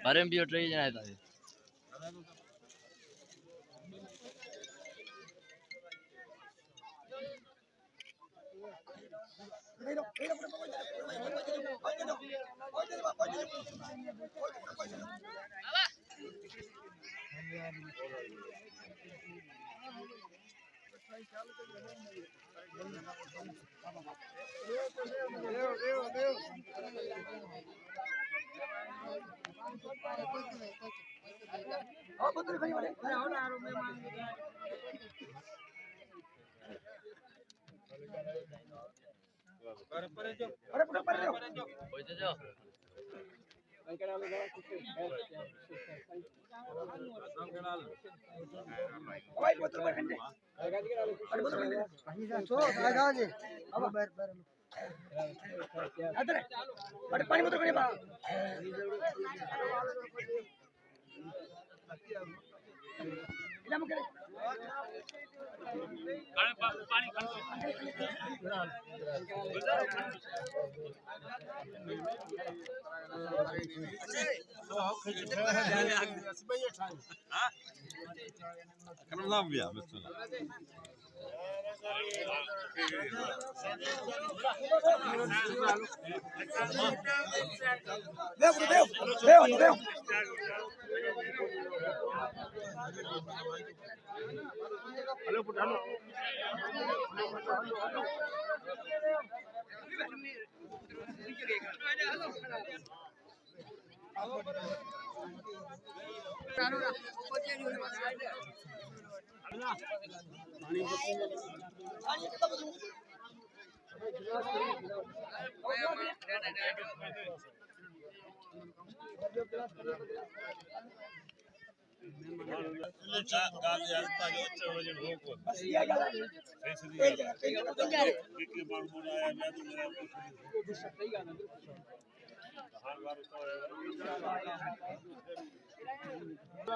बारे में भी उठ रही है ना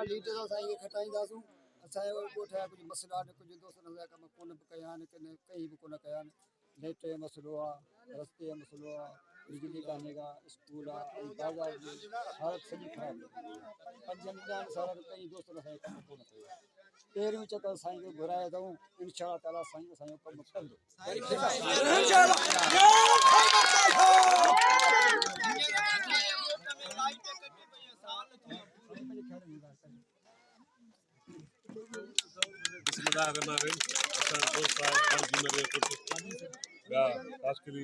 लीडर असांखे खटाईंदासूं असांजो ॻोठ जा कुझु मसइला आहिनि कुझु दोस्तनि जा कम कोन बि कया आहिनि कहीं बि कोन कया आहिनि नेट जो मसइलो आहे रस्ते जो मसइलो आहे बिजली कान्हे का स्कूल आहे ऐं बाज़ार जी हालत सॼी ख़राबु आहे 5 सालनि कई दोस्तनि असांखे कमु कोन कयो आहे पहिरियों चकर साईं खे घुराए अथऊं इनशा ताला साईं असांजो कमु कंदो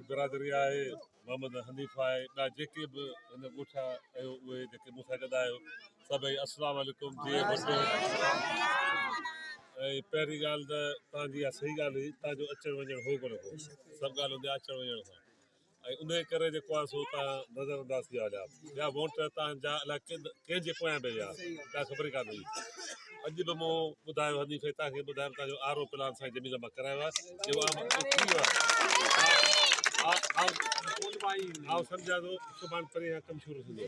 बिरादरी आहे मोहम्मद हनीफ़ आहे ॿिया जेके बि हिन ॻोठा आहियो उहे जेके मूंसां गॾु आहियो सभई अस्सलाम वालेकुम जी ऐं पहिरीं ॻाल्हि त तव्हांजी इहा सही ॻाल्हि हुई तव्हांजो अचणु वञणु हो कोन को सभु ॻाल्हि हूंदी आहे अचणु वञण सां ऐं उन करे जेको आहे सो तव्हां नज़रअंदाज़ थी विया ॿिया वोट तव्हांजा अलाए कंहिंजे पोयां पई विया तव्हां ख़बर ई कान हुई अॼु बि मूं ॿुधायो हनीफ़े तव्हांखे ॿुधायो तव्हांजो आरो प्लान साईं जमीन मां करायो आहे थी वियो आहे सम्झां थो सुभाणे परीहं कमु शुरू थींदो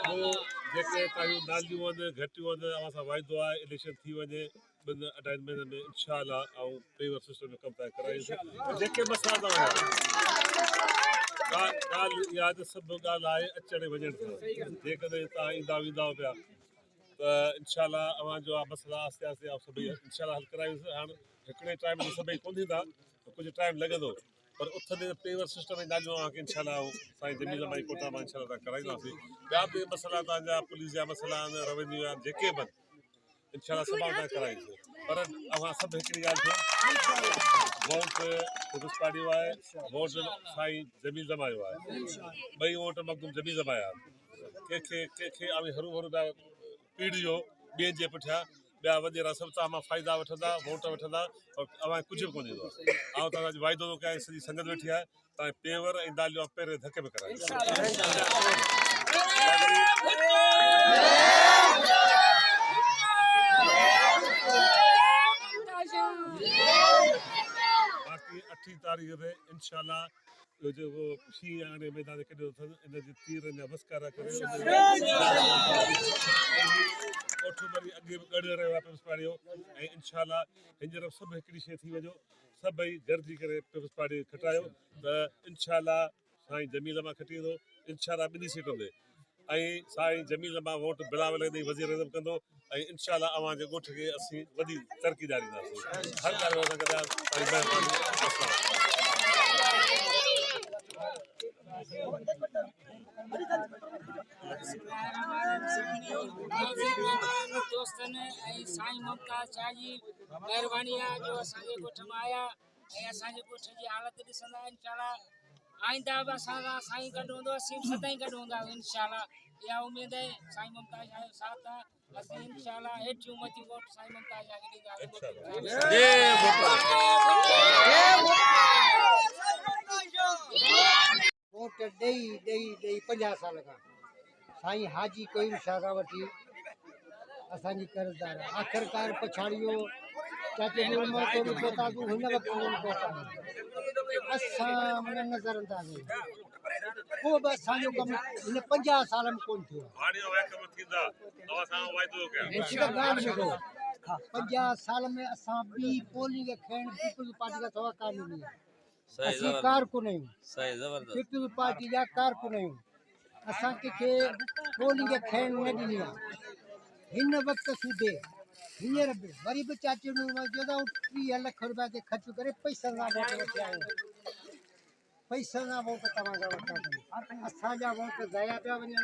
पोइ जेके तव्हांजूं नालियूं आहिनि घटियूं आहिनि अव्हां सां वाइदो आहे इलेक्शन थी वञे 2-2.5 महीननि में इनशा अल्लाह ऐं पेवर सिस्टम जो कमु तव्हां कराईंदुसि जेके मसइला तव्हां ॻाल्हि इहा त सभु ॻाल्हि आहे अचण वञण सां जेकॾहिं तव्हां ईंदा वेंदा पिया त इनशा अव्हां जो आहे मसइला आहिस्ते आहिस्ते सभई इनशा हल कराईंदुसि हाणे हिकिड़े टाइम में सभई कोन थींदा त कुझु टाइम लॻंदो पर उथंदे पेवर सिस्टम जी ॻाल्हियूं अव्हांखे इनशा साईं जमीन मां कोटा मां इनशा तव्हां कराईंदासीं ॿिया बि मसइला तव्हांजा पुलिस जा मसइला आहिनि रेवेन्यू आहिनि जेके बि इनशा सभु तव्हां कराईंदुसि पर अव्हां सभु हिकिड़ी ॻाल्हि थियो वोट पुलिस पार्टी जो आहे वोट साईं जमीन जमायो आहे ॿई वोट मखदूम जमीन जमाया कंहिंखे हरू हरू पिया पीढ़ियो ॿियनि जे पुठियां ॿिया वॾेरा सभु तव्हां मां फ़ाइदा वठंदा वोट वठंदा और अव्हां कुझु बि कोन ईंदो ऐं तव्हां वाइदो थो कयां सॼी संगत वेठी आहे तव्हां पेवर ऐं दालियूं पहिरें धके में करायो बाक़ी 8 तारीख़ ते इनशा जेको शींहुं हाणे मैदान केॾो अथनि इनजे तीरनि जा मस्कारा करे ओठो वरी अॻे बि गॾु रहियो आहे पीपल्स पार्टी जो ऐं इनशा हींअर सभु हिकिड़ी शइ थी वञो सभई गॾिजी करे पीपल्स पार्टी खटायो त इनशा साईं जमील मां खटी वेंदो इनशा 2 सीटुनि ते ऐं साईं जमील मां वोट बिलावल ॾेई वज़ीर अज़म कंदो ऐं इनशा अव्हांजे ॻोठ खे असीं वॾी तरक़ी ॾियारींदासीं हर ॻाल्हि सां गॾु साईं महिरबानी दोस्तनि ऐं साईं मुमताज़ शाह जी महिरबानी आहे जो असांजे ॻोठ में आया ऐं असांजे ॻोठ जी हालत ॾिसंदा इनशा आईंदा बि असां साईं गॾु हूंदो असीं सदाईं गॾु हूंदा इनशा इहा उमेद आहे साईं मुमताज़ शाह जो साथ आहे असीं इनशा हेठियूं मथियूं वोट साईं मुमताज़ शाह खे ॾींदा वोट ॾेई 50 साल खां साईं हाजी कोई शाह वठी असांजी कर्ज़दार आहे आख़िरकार पछाड़ियो चाचे मोहम्मद को पता तू हिन वक्त कोन पहुता असां मन नज़र अंदाज़ को बि असांजो कमु हिन 50 साल में कोन थियो आहे 50 साल में असां ॿी पोलिंग खैण पीपल्स पार्टी का सवा कान ॾिनी आहे असीं कारकुन आहियूं पीपल्स पार्टी जा कारकुन आहियूं असां कंहिंखे पोलिंग खैण न ॾिनी आहे हिन वक्त सूदे हींअर बि वरी बि चाचे जो 30 लख रुपया ते ख़र्च करे पैसनि सां वोट वठी आहियूं पैसनि सां वोट तव्हांजा वरिता अथई असांजा वोट ज़ाया पिया वञनि